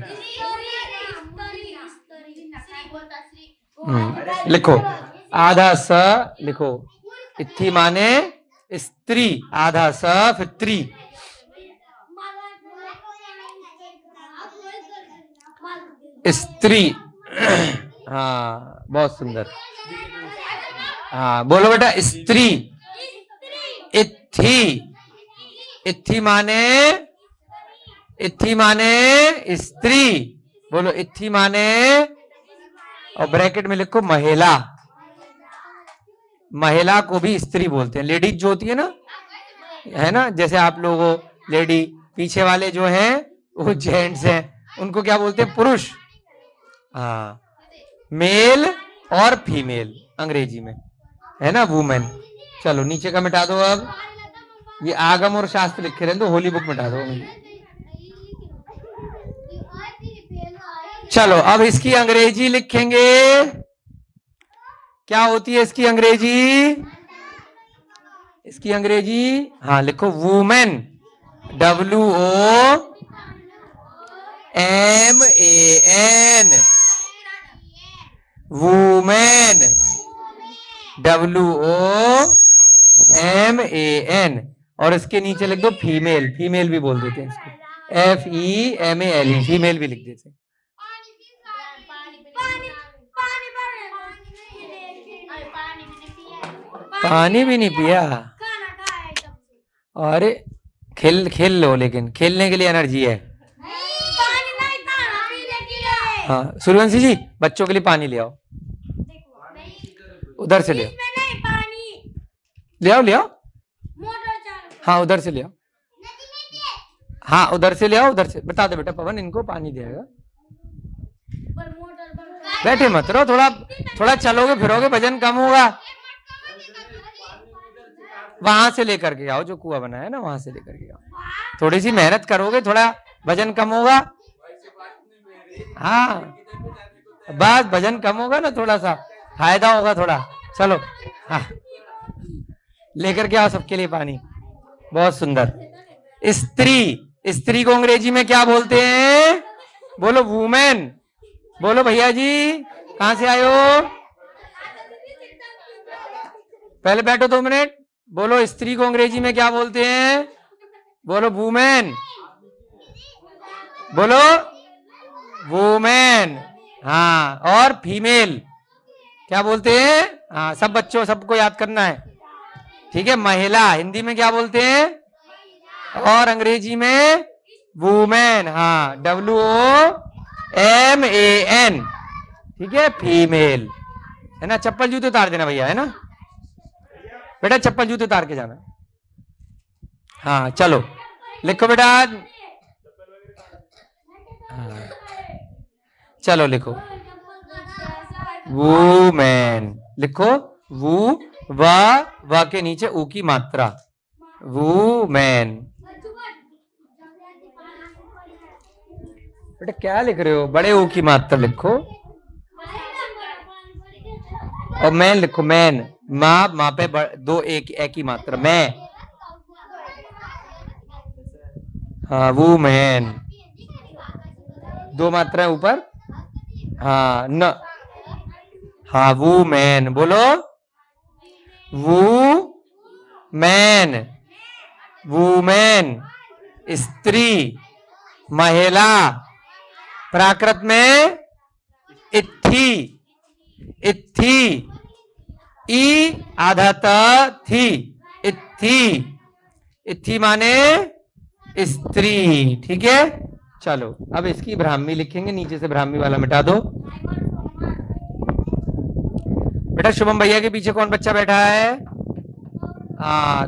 लिखो। आधा स लिखो, इत्थी माने स्त्री, आधा स फिर त्री। स्त्री। हाँ, बहुत सुंदर। हाँ, बोलो बेटा, स्त्री। इत्थी, इत्थी माने, इत्थी माने स्त्री। बोलो, इत्थी माने, और ब्रैकेट में लिखो महिला। महिला को भी स्त्री बोलते हैं। लेडीज जो होती है ना, है ना, जैसे आप लोगों लेडी, पीछे वाले जो हैं वो जेंट्स हैं, उनको क्या बोलते हैं? पुरुष। हाँ, मेल और फीमेल अंग्रेजी में, है ना, वुमेन। चलो, नीचे का मिटा दो। अब ये आगम और शास्त्र लिखे रहने दो, होली बुक मिटा दो। चलो, अब इसकी अंग्रेजी लिखेंगे। क्या होती है इसकी अंग्रेजी? इसकी अंग्रेजी, हाँ लिखो, वुमेन। WOMAN, women. WOMAN। और इसके नीचे लिख दो फीमेल। फीमेल भी बोल देते हैं इसको, FEMALE, फीमेल भी लिख देते हैं। पानी भी नहीं पिया? अरे खेल खेल लो, लेकिन खेलने के लिए एनर्जी है। हाँ, सूर्यवंशी जी, बच्चों के लिए पानी ले आओ, उधर से ले आओ, ले आओ, ले आओ। हाँ, उधर से ले आओ। हाँ, उधर से ले आओ, उधर से। बता दो बेटा, पवन इनको पानी देगा। बैठे मत रहो, थोड़ा थोड़ा चलोगे फिरोगे, वजन कम होगा। वहां से लेकर के आओ, जो कुआं बना है ना, वहां से लेकर के आओ। थोड़ी सी मेहनत करोगे, थोड़ा वजन कम होगा। हाँ, बस वजन कम होगा ना, थोड़ा सा फायदा होगा थोड़ा। चलो, हाँ, लेकर के आओ सबके लिए पानी। बहुत सुंदर। स्त्री, स्त्री को अंग्रेजी में क्या बोलते हैं? बोलो, वुमेन। बोलो भैया जी, कहां से आए हो? पहले बैठो 2 मिनट। बोलो, स्त्री को अंग्रेजी में क्या बोलते हैं? बोलो, वुमेन। बोलो, वुमेन। हाँ, और फीमेल क्या बोलते हैं? हाँ, सब बच्चों, सबको याद करना है, ठीक है। महिला हिंदी में क्या बोलते हैं? और अंग्रेजी में वुमेन। हाँ, WOMAN, ठीक है, फीमेल, है ना। चप्पल जूते उतार देना भैया, है ना बेटा, चप्पल जूते उतार के जाना। हाँ, चलो, लिखो बेटा। चलो लिखो वूमेन, लिखो वू, वा के नीचे ऊ की मात्रा, वूमेन। बेटा क्या लिख रहे हो, बड़े ऊ की मात्रा लिखो, और मैन लिखो, मैन, माँ पे दो एक ही मात्रा, मैं। हाँ वूमेन, दो मात्राएं ऊपर, हाँ न, हाँ वूमेन, बोलो वूमेन, वूमेन स्त्री, महिला, प्राकृत में इत्थी, इत्थी, ई आधा त थी, इत्थी, इत्थी माने स्त्री। ठीक है, चलो अब इसकी ब्राह्मी लिखेंगे, नीचे से ब्राह्मी वाला मिटा दो। बेटा शुभम भैया के पीछे कौन बच्चा बैठा है?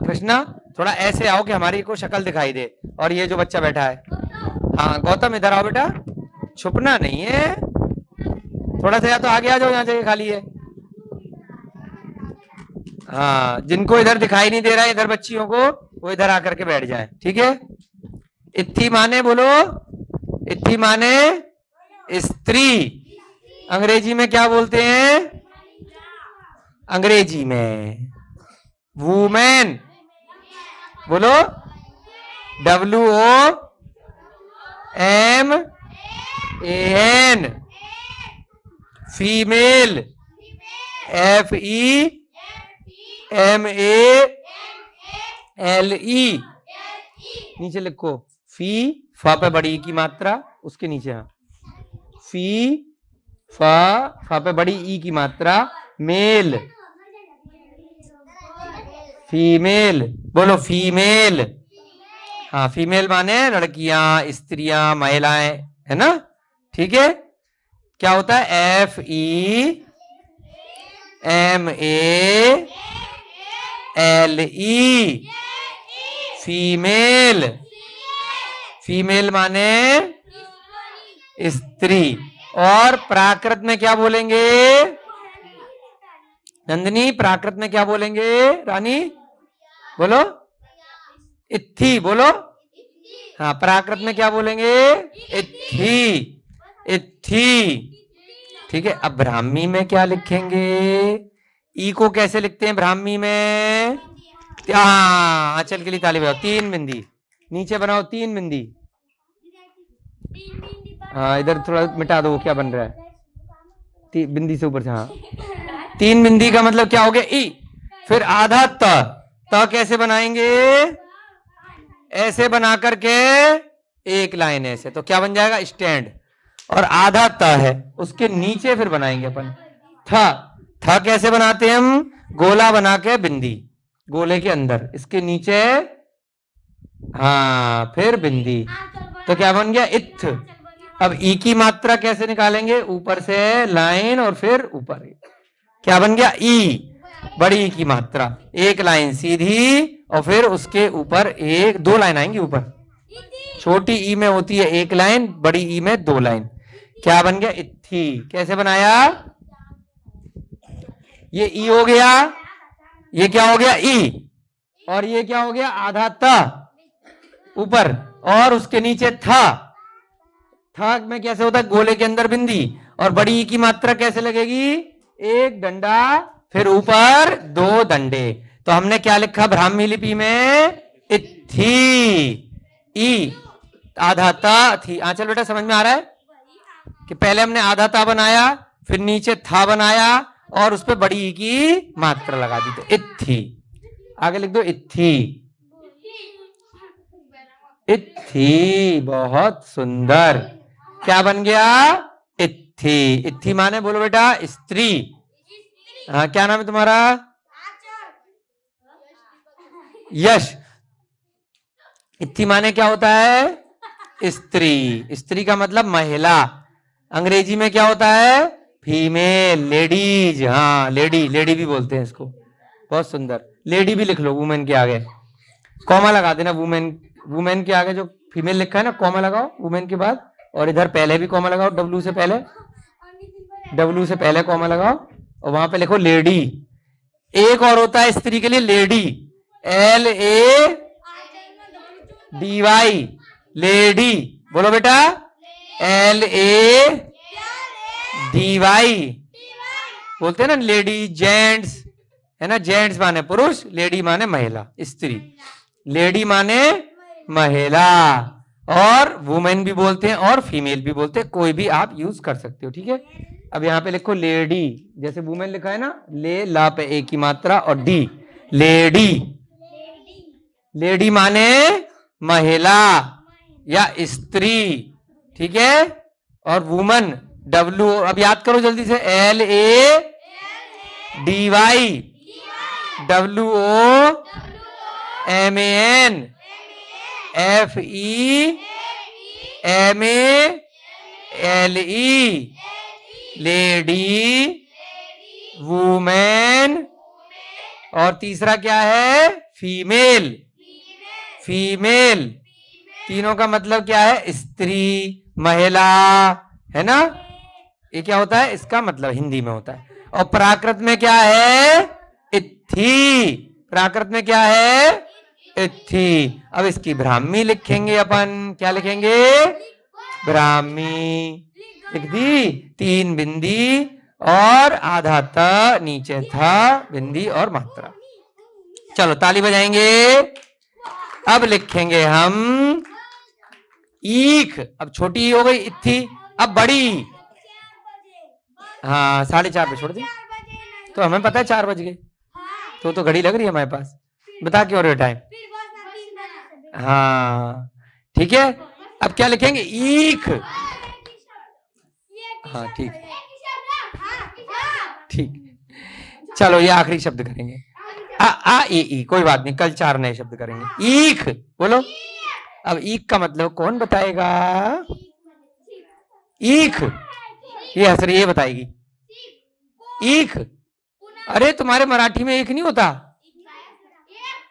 कृष्णा, थोड़ा ऐसे आओ कि हमारी को शक्ल दिखाई दे। और ये जो बच्चा बैठा है, हाँ गौतम इधर आओ बेटा, छुपना नहीं है, थोड़ा सा या तो आगे आ जाओ, यहाँ जगह खाली है। हाँ जिनको इधर दिखाई नहीं दे रहा है इधर बच्चियों को, वो इधर आकर के बैठ जाए। ठीक है, इत्थी माने बोलो, इत्थी माने स्त्री, अंग्रेजी में क्या बोलते हैं? अंग्रेजी में वूमेन, बोलो WOMAN, फीमेल FEMALE, नीचे लिखो फी, फा पे बड़ी की मात्रा, उसके नीचे हाँ फी, फा पे बड़ी ई की मात्रा, मेल, फीमेल, बोलो फीमेल, हाँ फीमेल माने लड़कियां, स्त्रियां, महिलाएं, है ना? ठीक है, क्या होता है? FEMALE, फीमेल, फीमेल माने स्त्री। और प्राकृत में क्या बोलेंगे नंदिनी? प्राकृत में क्या बोलेंगे रानी? बोलो इत्थी, बोलो हाँ प्राकृत में क्या बोलेंगे? इत्थी, इत्थी। ठीक है, अब ब्राह्मी में क्या लिखेंगे? ई को कैसे लिखते हैं ब्राह्मी में? आंचल के लिए ताली बजाओ, 3 बिंदी नीचे बनाओ, 3 बिंदी। हाँ इधर थोड़ा मिटा दो, क्या बन रहा है? बिंदी से ऊपर से, हाँ 3 बिंदी का मतलब क्या हो गया? ई। फिर आधा त कैसे बनाएंगे? ऐसे बना करके एक लाइन ऐसे, तो क्या बन जाएगा? स्टैंड। और आधा त है, उसके नीचे फिर बनाएंगे अपन था कैसे बनाते हैं हम? गोला बना के बिंदी, गोले के अंदर इसके नीचे, हाँ फिर बिंदी, तो क्या बन गया? इत्थ। अब ई की मात्रा कैसे निकालेंगे? ऊपर से लाइन और फिर ऊपर, क्या बन गया? ई, बड़ी ई की मात्रा, एक लाइन सीधी और फिर उसके ऊपर एक, 2 लाइन आएंगी ऊपर। छोटी ई में होती है 1 लाइन, बड़ी ई में 2 लाइन। क्या बन गया? इत्थी। कैसे बनाया? ये ई हो गया, ये क्या हो गया? ई, और ये क्या हो गया? आधा त ऊपर, और उसके नीचे था में कैसे होता है? गोले के अंदर बिंदी, और बड़ी ई की मात्रा कैसे लगेगी? 1 डंडा, फिर ऊपर 2 डंडे। तो हमने क्या लिखा ब्राह्मी लिपि में? इत्थी, ई, आधा ता थी। आंचल बेटा समझ में आ रहा है कि पहले हमने आधा ता बनाया, फिर नीचे था बनाया, और उस पर बड़ी ई की मात्रा लगा दी, तो इत्थी। आगे लिख दो इत्थी, इत्थी। बहुत सुंदर, क्या बन गया? इत्थी। इत्थी माने बोलो बेटा स्त्री। हाँ क्या नाम है तुम्हारा? यश। इत्थी माने क्या होता है? स्त्री। स्त्री का मतलब महिला, अंग्रेजी में क्या होता है? Female, ladies. हाँ लेडी भी बोलते हैं इसको। बहुत सुंदर, लेडी भी लिख लो वुमेन के आगे। कॉमा लगा देना वुमेन, वुमेन के आगे जो फीमेल लिखा है ना कॉमा लगाओ वुमेन के बाद, और इधर पहले भी कॉमा लगाओ, डब्ल्यू से पहले, डब्ल्यू से पहले कॉमा लगाओ और वहां पे लिखो लेडी। एक और होता है स्त्री के लिए लेडी, LADY, लेडी। बोलो बेटा, LADY बोलते हैं ना लेडी, जेंट्स है ना, जेंट्स माने पुरुष, लेडी माने महिला, स्त्री। लेडी माने महिला, और वुमेन भी बोलते हैं और फीमेल भी बोलते हैं, कोई भी आप यूज कर सकते हो, ठीक है। अब यहाँ पे लिखो लेडी, जैसे वुमेन लिखा है ना, ले ला पे एक की मात्रा और डी, लेडी। लेडी माने महिला या स्त्री, ठीक है। और वुमन डब्ल्यू, अब याद करो जल्दी से, LADY, WOMAN, FEMALE, lady, women, और तीसरा क्या है, फीमेल। फीमेल, तीनों का मतलब क्या है, स्त्री, महिला, है ना। ये क्या होता है, इसका मतलब हिंदी में होता है। और प्राकृत में क्या है, इत्थी। प्राकृत में क्या है, इत्थी। अब इसकी ब्राह्मी लिखेंगे अपन, क्या लिखेंगे, ब्राह्मी। लिख दी, 3 बिंदी और आधा त, नीचे था बिंदी और मात्रा। चलो ताली बजाएंगे। अब लिखेंगे हम ईख। अब छोटी हो गई इत्थी, अब बड़ी। हाँ 4:30 पे छोड़ दी, तो हमें पता है 4 बज गए, तो घड़ी लग रही है हमारे पास, बता क्यों रहे हो टाइम। हाँ ठीक है, अब क्या लिखेंगे, ईख। हाँ ठीक ठीक, चलो ये आखिरी शब्द करेंगे, आ ई, कोई बात नहीं, कल 4 नए शब्द करेंगे। ईख बोलो। अब ईख का मतलब कौन बताएगा, ईख, ये हंस रही है, बताएगी ईख। अरे तुम्हारे मराठी में ईख नहीं होता,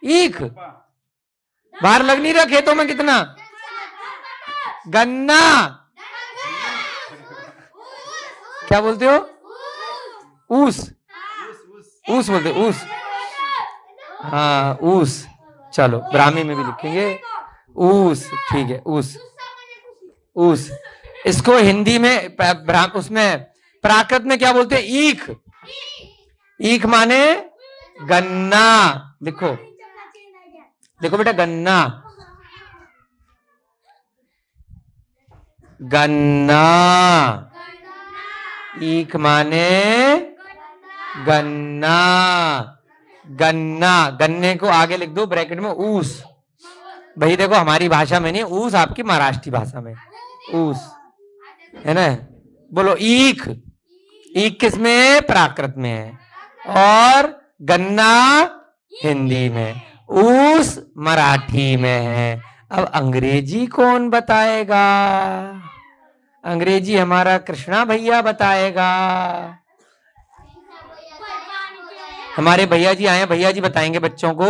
ईख बाहर लग नहीं रहा खेतों में कितना, गन्ना। क्या बोलते हो, ऊस, ऊस बोलते, ऊस। हाँ ऊस, चलो ब्राह्मी में भी लिखेंगे ऊस, ठीक है, ऊस, ऊस। इसको हिंदी में उसमें प्राकृत में क्या बोलते हैं, ईख। ईख माने गन्ना। लिखो, देखो बेटा, गन्ना, गन्ना। ईख माने गन्ना, गन्ना। गन्ने को आगे लिख दो ब्रैकेट में ऊस। भाई देखो हमारी भाषा में नहीं, ऊस आपकी महाराष्ट्री भाषा में ऊस है ना। बोलो ईख। ईख किसमें, प्राकृत में है, और गन्ना हिंदी में, ऊस मराठी में है। अब अंग्रेजी कौन बताएगा, अंग्रेजी हमारा कृष्णा भैया बताएगा। हमारे भैया जी आए, भैया जी बताएंगे बच्चों को।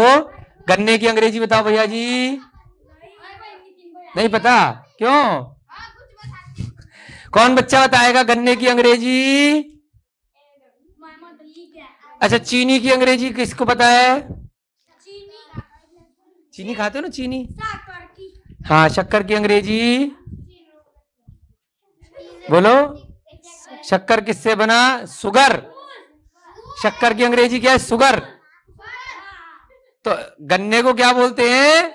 गन्ने की अंग्रेजी बताओ भैया जी। नहीं पता, क्यों, कौन बच्चा बताएगा गन्ने की अंग्रेजी। अच्छा चीनी की अंग्रेजी किसको पता है, चीनी खाते हो ना, चीनी। हाँ शक्कर की अंग्रेजी बोलो। शक्कर किससे बना, सुगर। शक्कर की अंग्रेजी क्या है, सुगर। तो गन्ने को क्या बोलते हैं,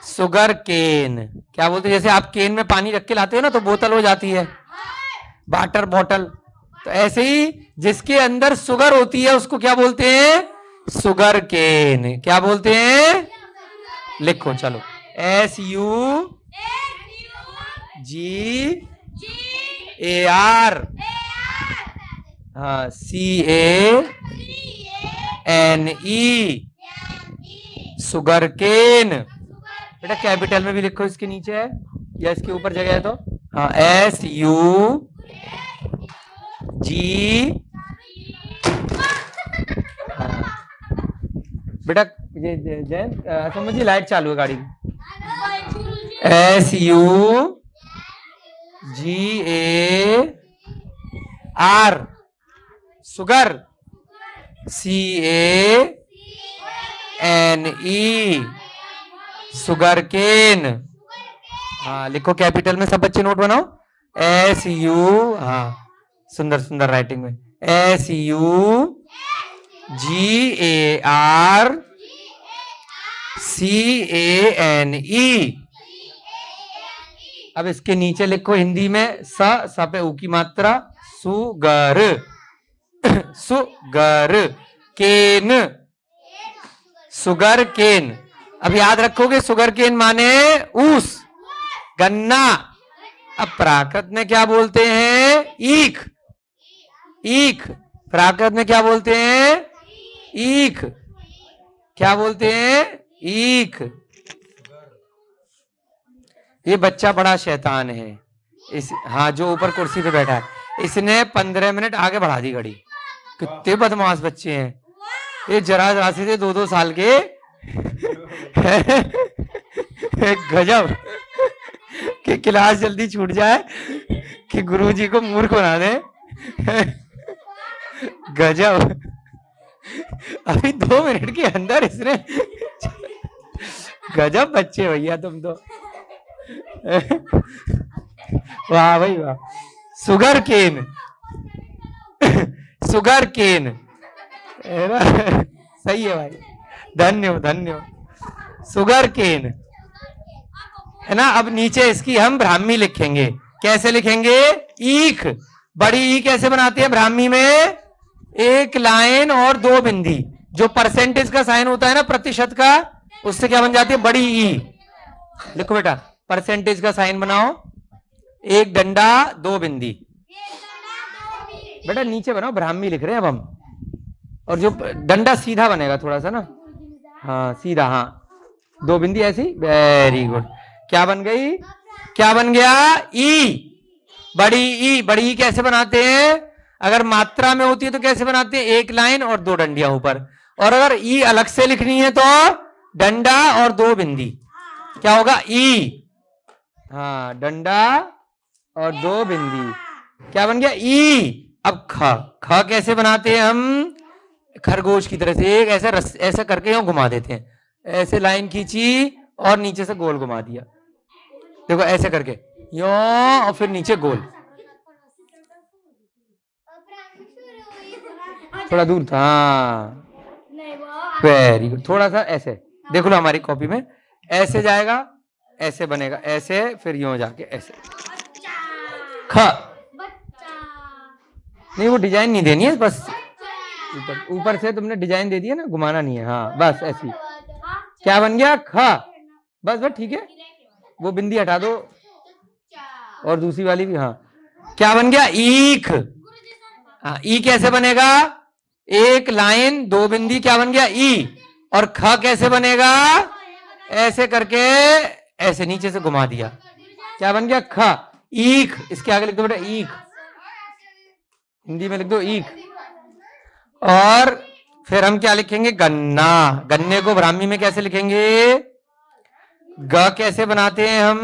सुगर केन। क्या बोलते हैं, जैसे आप केन में पानी रख के लाते हो ना तो बोतल हो जाती है, वाटर बॉटल। तो ऐसे ही जिसके अंदर सुगर होती है उसको क्या बोलते हैं, सुगर केन। क्या बोलते हैं, लिखो चलो, SUGAR, हाँ CANE, सुगर केन। बेटा कैपिटल में भी लिखो, इसके नीचे है या इसके ऊपर जगह है तो, हाँ SUG। बेटा ये जयंत समझिए, लाइट चालू है गाड़ी की। SUGAR sugar, CANE sugar cane. हाँ लिखो कैपिटल में, सब बच्चे नोट बनाओ। हाँ सुंदर सुंदर राइटिंग में, SUGARCANE। अब इसके नीचे लिखो हिंदी में, स पे ऊ की मात्रा, sugar, sugar cane, sugar cane. अब याद रखोगे सुगर केन माने ऊस, गन्ना। अब प्राकृत में क्या बोलते हैं? ईख, ईख। प्राकृत में क्या बोलते हैं? ईख। क्या बोलते हैं? ईख। ये बच्चा बड़ा शैतान है इस, हाँ जो ऊपर कुर्सी पे बैठा है, इसने 15 मिनट आगे बढ़ा दी घड़ी। कितने बदमाश बच्चे हैं ये, जरा जरा से 2-2 साल के। गजब कि क्लास जल्दी छूट जाए कि गुरुजी को मूर्ख बना दे। गजब, अभी 2 मिनट के अंदर इसने। गजब बच्चे भैया तुम तो। वाह भाई वाह। सुगर केन, सुगर केन है ना, सही है भाई, धन्य धन्य। सुगर केन है ना। अब नीचे इसकी हम ब्राह्मी लिखेंगे। कैसे लिखेंगे? ईख। बड़ी ई कैसे बनाते हैं ब्राह्मी में? 1 लाइन और 2 बिंदी। जो परसेंटेज का साइन होता है ना, प्रतिशत का, उससे क्या बन जाती है? बड़ी ई। लिखो बेटा, परसेंटेज का साइन बनाओ, 1 डंडा 2 बिंदी। बेटा नीचे बनाओ, ब्राह्मी लिख रहे हैं अब हम। और जो डंडा सीधा बनेगा थोड़ा सा ना, हाँ सीधा, हाँ 2 बिंदी ऐसी। Very good. क्या बन गई? क्या बन गया? ई। बड़ी ई। बड़ी ई कैसे बनाते हैं? अगर मात्रा में होती है तो कैसे बनाते हैं? 1 लाइन और 2 डंडियां ऊपर। और अगर ई अलग से लिखनी है तो डंडा और 2 बिंदी। क्या होगा? ई। हाँ डंडा और 2 बिंदी। क्या बन गया? ई। अब ख। ख कैसे बनाते हैं हम? खरगोश की तरह से एक ऐसा ऐसा करके यूं घुमा देते हैं। ऐसे लाइन खींची और नीचे से गोल घुमा दिया। देखो ऐसे करके यो, और फिर नीचे गोल। थोड़ा दूर था, वेरी गुड। थोड़ा सा ऐसे देख लो, हमारी कॉपी में ऐसे जाएगा, ऐसे बनेगा, ऐसे फिर यूं जाके ऐसे। ख। नहीं वो डिजाइन नहीं देनी है, बस ऊपर से तुमने डिजाइन दे दिया ना, घुमाना नहीं है। हाँ बस ऐसी। क्या बन गया? ख। बस बस ठीक है, वो बिंदी हटा दो और दूसरी वाली भी। हाँ क्या बन गया? ईख। हाँ ई कैसे बनेगा? 1 लाइन 2 बिंदी। क्या बन गया? ई। और ख कैसे बनेगा? ऐसे करके ऐसे नीचे से घुमा दिया। क्या बन गया? ख। ईख। इसके आगे लिख दो बेटा, ईख। हिंदी में लिख दो ईख। और फिर हम क्या लिखेंगे? गन्ना। गन्ने को ब्राह्मी में कैसे लिखेंगे? ग कैसे बनाते हैं हम?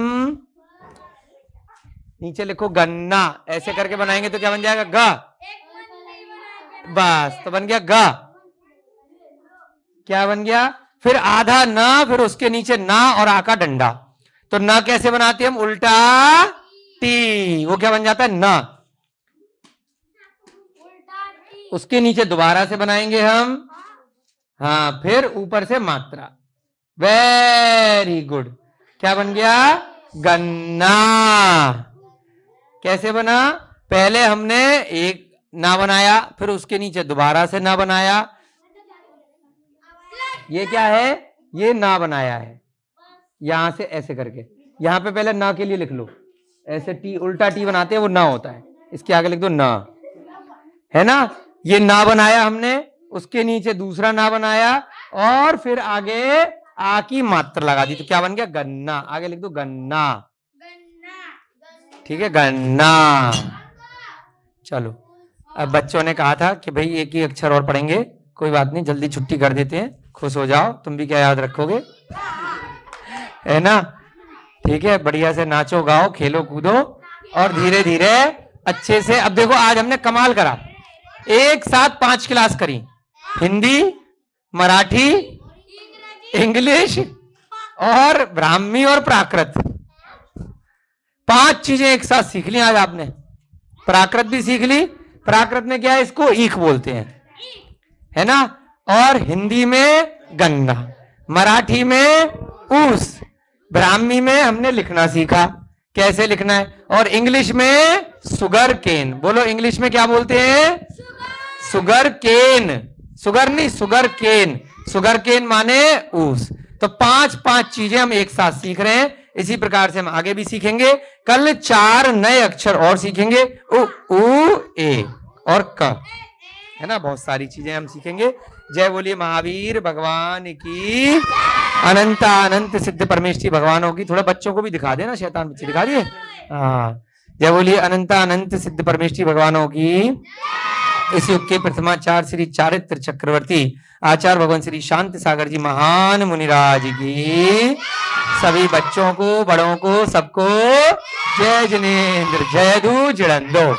नीचे लिखो गन्ना। ऐसे करके बनाएंगे तो क्या बन जाएगा? ग। बस तो बन गया ग। क्या बन गया? फिर आधा न, फिर उसके नीचे ना और आ का डंडा। तो न कैसे बनाते हैं हम? उल्टा टी। वो क्या बन जाता है? न। उसके नीचे दोबारा से बनाएंगे हम, हाँ फिर ऊपर से मात्रा। Very good. क्या बन गया? गन्ना। कैसे बना? पहले हमने एक ना बनाया, फिर उसके नीचे दोबारा से ना बनाया। ये क्या है? ये ना बनाया है। यहां से ऐसे करके, यहां पे पहले ना के लिए लिख लो, ऐसे टी, उल्टा टी बनाते हैं, वो ना होता है। इसके आगे लिख दो ना, है ना। ये ना बनाया हमने, उसके नीचे दूसरा ना बनाया, और फिर आगे आ की मात्रा लगा दी। तो क्या बन गया? गन्ना। आगे लिख दो गन्ना। ठीक है, गन्ना। चलो, अब बच्चों ने कहा था कि भाई एक ही अक्षर और पढ़ेंगे, कोई बात नहीं, जल्दी छुट्टी कर देते हैं। खुश हो जाओ, तुम भी क्या याद रखोगे, है ना। ठीक है, बढ़िया से नाचो गाओ खेलो कूदो और धीरे धीरे अच्छे से। अब देखो आज हमने कमाल करा, एक साथ 5 क्लास करी, हिंदी, मराठी, इंग्लिश और ब्राह्मी और प्राकृत, 5 चीजें एक साथ सीख ली आज आपने। प्राकृत भी सीख ली, प्राकृत में क्या है, इसको ईख बोलते हैं, है ना। और हिंदी में गन्ना, मराठी में ऊस, ब्राह्मी में हमने लिखना सीखा कैसे लिखना है, और इंग्लिश में सुगर केन। बोलो इंग्लिश में क्या बोलते हैं, सुगर केन, सुगर नहीं सुगर केन, सुगर केन माने ऊस। तो 5 चीजें हम एक साथ सीख रहे हैं, इसी प्रकार से हम आगे भी सीखेंगे। कल 4 नए अक्षर और सीखेंगे, उ, ऊ, ए और क, है ना। बहुत सारी चीजें हम सीखेंगे। जय बोलिए महावीर भगवान की, अनंत अनंत सिद्ध परमेश्वरी भगवानों की। थोड़ा बच्चों को भी दिखा देना, शैतान बच्चे दिखा दिए। हाँ, जय बोलिए अनंत अनंत सिद्ध परमेश्वरी भगवानों की। इस युग के प्रथमाचार्य श्री चारित्र चक्रवर्ती आचार्य भगवान श्री शांति सागर जी महान मुनिराज की, सभी बच्चों को बड़ों को सबको जय जिनेन्द्र, जय दू जिणंदो।